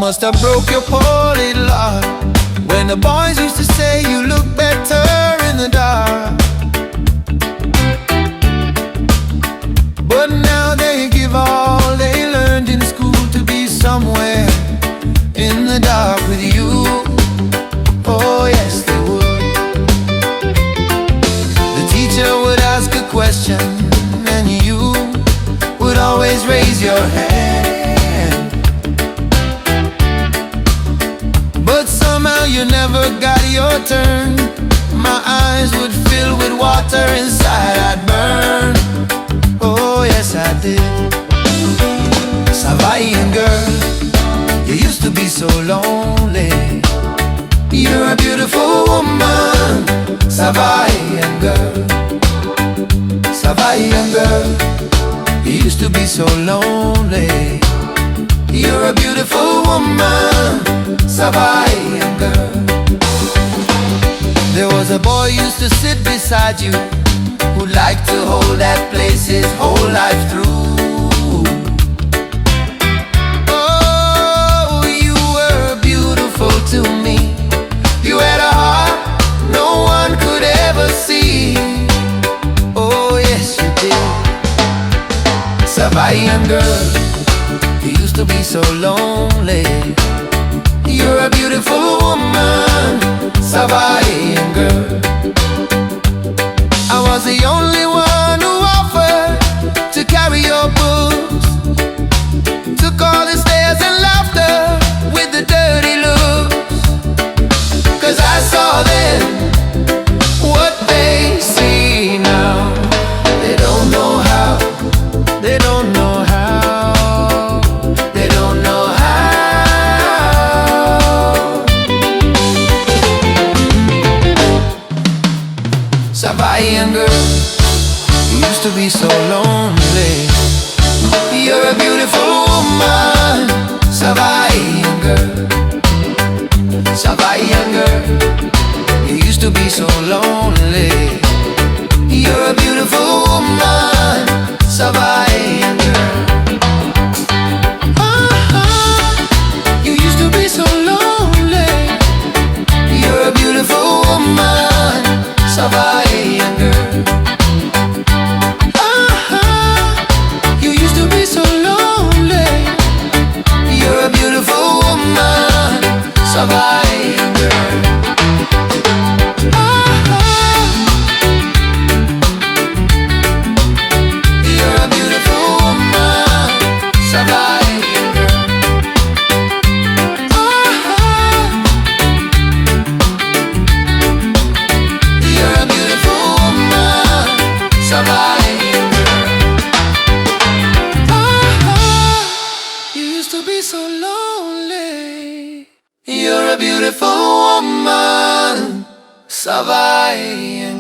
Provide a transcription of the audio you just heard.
must have broke your poor little heart when the boys used to say you look better in the dark. But now they give all they learned in school to be somewhere in the dark with you. Oh yes, they would. The teacher would ask a question and you would always raise your hand. But somehow you never got your turn. My eyes would fill with water, inside I'd burn. Oh yes I did. Savai'Ian girl, you used to be so lonely. You're a beautiful woman, Savai'Ian girl. Savai'Ian girl, you used to be so lonely. You're a beautiful woman, Savai'Ian girl. There was a boy used to sit beside you who'd like to hold that place his whole life through. Oh, you were beautiful to me. You had a heart no one could ever see. Oh yes you did. Savai'Ian girl, you used to be so lonely. You're a beautiful woman, Savai'Ian girl. I was the only one who offered to carry your books, took all the stares and laughter with the dirty looks. 'Cause I saw then what they see now. They don't know how, they don't know how, they don't know how. Savai'Ian girl, you used to be so lonely. You're a beautiful woman, Savai'Ian girl. Savai'Ian girl, you used to be so lonely. You're a beautiful woman, Savai'Ian girl. You used to be so lonely. You're a beautiful woman, Savai'Ian girl. You used to be so lonely. You're a beautiful woman, Savai'Ian girl. You're a beautiful woman, Savai'Ian girl. You're a beautiful woman, Savai'Ian girl. You used to be so lonely. You're a beautiful woman, Savai'Ian